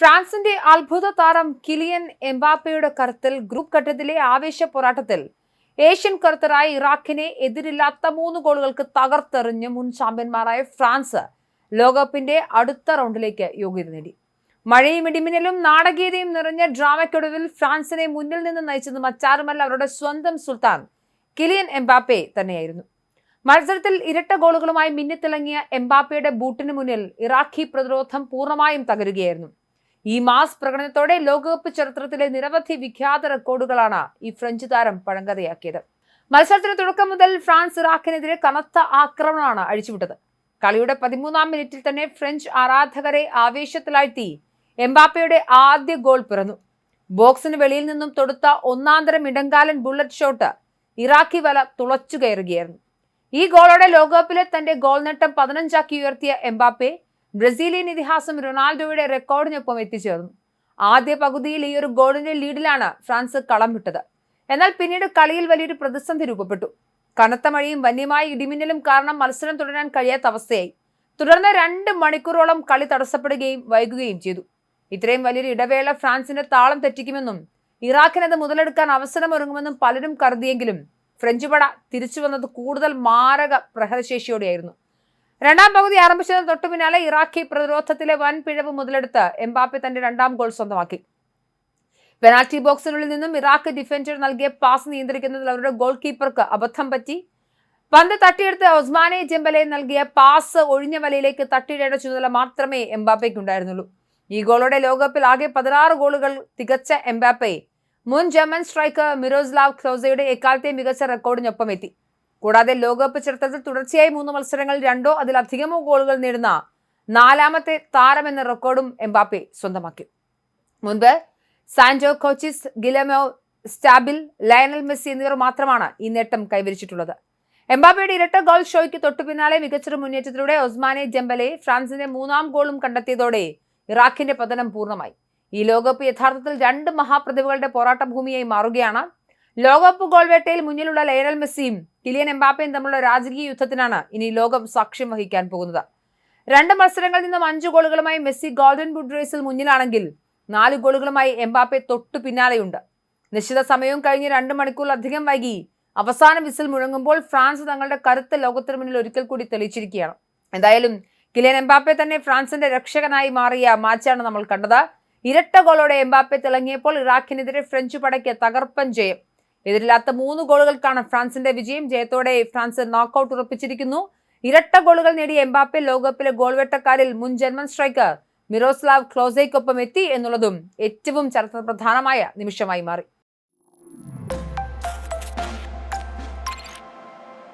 ഫ്രാൻസിന്റെ അത്ഭുത താരം കിലിയൻ എംബാപ്പയുടെ കരുത്തിൽ ഗ്രൂപ്പ് ഘട്ടത്തിലെ ആവേശ പോരാട്ടത്തിൽ ഏഷ്യൻ കരുത്തരായ ഇറാഖിനെ എതിരില്ലാത്ത 3 ഗോളുകൾക്ക് തകർത്തെറിഞ്ഞ് മുൻ ചാമ്പ്യന്മാരായ ഫ്രാൻസ് ലോകകപ്പിന്റെ അടുത്ത റൗണ്ടിലേക്ക് യോഗ്യത നേടി. മഴയും ഇടിമിന്നലും നാടകീയതയും നിറഞ്ഞ ഡ്രാമയ്ക്കൊടുവിൽ ഫ്രാൻസിനെ മുന്നിൽ നിന്ന് നയിച്ചത് മറ്റാരുമല്ല അവരുടെ സ്വന്തം സുൽത്താൻ കിലിയൻ എംബാപ്പെ തന്നെയായിരുന്നു. മത്സരത്തിൽ ഇരട്ട ഗോളുകളുമായി മിന്നിത്തിളങ്ങിയ എംബാപ്പയുടെ ബൂട്ടിന് മുന്നിൽ ഇറാഖി പ്രതിരോധം പൂർണ്ണമായും തകരുകയായിരുന്നു. ഈ മാസ് പ്രകടനത്തോടെ ലോകകപ്പ് ചരിത്രത്തിലെ നിരവധി വിഖ്യാത റെക്കോർഡുകളാണ് ഈ ഫ്രഞ്ച് താരം പഴങ്കഥയാക്കിയത്. മത്സരത്തിന് തുടക്കം മുതൽ ഫ്രാൻസ് ഇറാഖിനെതിരെ കനത്ത ആക്രമണമാണ് അഴിച്ചുവിട്ടത്. കളിയുടെ 13-ാം മിനിറ്റിൽ തന്നെ ഫ്രഞ്ച് ആരാധകരെ ആവേശത്തിലാഴ്ത്തി എംബാപ്പയുടെ ആദ്യ ഗോൾ പിറന്നു. ബോക്സിന് വെളിയിൽ നിന്നും തൊടുത്ത ഒന്നാന്തരം ഇടങ്കാലൻ ബുള്ളറ്റ് ഷോട്ട് ഇറാഖി വല തുളച്ചു കയറുകയായിരുന്നു. ഈ ഗോളോടെ ലോകകപ്പിലെ തന്റെ ഗോൾ നേട്ടം 15 ഉയർത്തിയ എംബാപ്പെ ബ്രസീലിയൻ ഇതിഹാസം റൊണാൾഡോയുടെ റെക്കോർഡിനൊപ്പം എത്തിച്ചേർന്നു. ആദ്യ പകുതിയിൽ ഈ ഒരു ഗോളിന്റെ ലീഡിലാണ് ഫ്രാൻസ് കളം വിട്ടത്. എന്നാൽ പിന്നീട് കളിയിൽ വലിയൊരു പ്രതിസന്ധി രൂപപ്പെട്ടു. കനത്ത മഴയും വന്യമായ ഇടിമിന്നലും കാരണം മത്സരം തുടരാൻ കഴിയാത്ത അവസ്ഥയായി. തുടർന്ന് 2 മണിക്കൂറോളം കളി തടസ്സപ്പെടുകയും വൈകുകയും ചെയ്തു. ഇത്രയും വലിയൊരു ഇടവേള ഫ്രാൻസിന്റെ താളം തെറ്റിക്കുമെന്നും ഇറാഖിനത് മുതലെടുക്കാൻ അവസരമൊരുങ്ങുമെന്നും പലരും കരുതിയെങ്കിലും ഫ്രഞ്ച് പട തിരിച്ചു വന്നത് കൂടുതൽ മാരക പ്രഹരശേഷിയോടെയായിരുന്നു. 2ാം പകുതി ആരംഭിച്ചതിന് തൊട്ടു പിന്നാലെ ഇറാഖി പ്രതിരോധത്തിലെ വൻ പിഴവ് മുതലെടുത്ത് എംബാപ്പെ തന്റെ 2ാം ഗോൾ സ്വന്തമാക്കി. പെനാൽറ്റി ബോക്സിനുള്ളിൽ നിന്നും ഇറാഖ് ഡിഫൻഡർ നൽകിയ പാസ് നിയന്ത്രിക്കുന്നതിൽ അവരുടെ ഗോൾ കീപ്പർക്ക് അബദ്ധം പറ്റി. പന്ത് തട്ടിയെടുത്ത് ഒസ്മാനെ ഡെംബലെ നൽകിയ പാസ് ഒഴിഞ്ഞ വലയിലേക്ക് തട്ടിയിടേണ്ട ചുമതല മാത്രമേ എംബാപ്പയ്ക്കുണ്ടായിരുന്നുള്ളൂ. ഈ ഗോളോടെ ലോകകപ്പിൽ ആകെ 16 ഗോളുകൾ തികച്ച എംബാപ്പെ മുൻ ജർമ്മൻ സ്ട്രൈക്കർ മിറോസ്ലാവ് ക്ലോസയുടെ എക്കാലത്തെ മികച്ച റെക്കോർഡിനൊപ്പം എത്തി. കൂടാതെ ലോകകപ്പ് ചരിത്രത്തിൽ തുടർച്ചയായി 3 മത്സരങ്ങളിൽ 2 അതിലധികമോ ഗോളുകൾ നേടുന്ന 4ാമത്തെ താരമെന്ന റെക്കോർഡും എംബാപ്പെ സ്വന്തമാക്കി. മുൻപ് സാൻഡോ കോച്ചിസ്, ഗിലമോ സ്റ്റാബിൽ, ലയണൽ മെസ്സി എന്നിവർ മാത്രമാണ് ഈ നേട്ടം കൈവരിച്ചിട്ടുള്ളത്. എംബാപ്പയുടെ ഇരട്ട ഗോൾ ഷോയ്ക്ക് തൊട്ടു പിന്നാലെ മികച്ചൊരു മുന്നേറ്റത്തിലൂടെ ഒസ്മാനെ ഡെംബലെ ഫ്രാൻസിന്റെ 3ാം ഗോളും കണ്ടെത്തിയതോടെ ഇറാഖിന്റെ പതനം പൂർണ്ണമായി. ഈ ലോകകപ്പ് യഥാർത്ഥത്തിൽ 2 മഹാപ്രതിഭകളുടെ പോരാട്ട ഭൂമിയായി മാറുകയാണ്. ലോകകപ്പ് ഗോൾ വേട്ടയിൽ മുന്നിലുള്ള ലയണൽ മെസ്സിയും കിലിയൻ എംബാപ്പയും തമ്മിലുള്ള രാജകീയ യുദ്ധത്തിനാണ് ഇനി ലോകം സാക്ഷ്യം വഹിക്കാൻ പോകുന്നത്. 2 മത്സരങ്ങളിൽ നിന്നും 5 ഗോളുകളുമായി മെസ്സി ഗോൾഡൻ ബൂട്ട് റേസിൽ മുന്നിലാണെങ്കിൽ 4 ഗോളുകളുമായി എംബാപ്പെ തൊട്ടു പിന്നാലെയുണ്ട്. നിശ്ചിത സമയവും കഴിഞ്ഞ് 2 മണിക്കൂറിലധികം വൈകി അവസാന വിസിൽ മുഴങ്ങുമ്പോൾ ഫ്രാൻസ് തങ്ങളുടെ കരുത്ത് ലോകത്തിന് മുന്നിൽ ഒരിക്കൽ കൂടി തെളിയിച്ചിരിക്കുകയാണ്. എന്തായാലും കിലിയൻ എംബാപ്പെ തന്നെ ഫ്രാൻസിന്റെ രക്ഷകനായി മാറിയ മാച്ചാണ് നമ്മൾ കണ്ടത്. ഇരട്ട ഗോളോടെ എംബാപ്പെ തിളങ്ങിയപ്പോൾ ഇറാഖിനെതിരെ ഫ്രഞ്ച് പടയ്ക്ക് തകർപ്പൻ ജയം. എതിരില്ലാത്ത 3 ഗോളുകൾക്കാണ് ഫ്രാൻസിന്റെ വിജയം. ജയത്തോടെ ഫ്രാൻസ് നോക്കൌട്ട് ഉറപ്പിച്ചിരിക്കുന്നു. ഇരട്ട ഗോളുകൾ നേടിയ എംബാപ്പെ ലോകകപ്പിലെ ഗോൾവേട്ടക്കാരിൽ മുൻ ജർമ്മൻ സ്ട്രൈക്കർ മിറോസ്ലാവ് ക്ലോസയ്ക്കൊപ്പം എത്തി എന്നുള്ളതും ഏറ്റവും ചരിത്രപ്രധാനമായ നിമിഷമായി മാറി.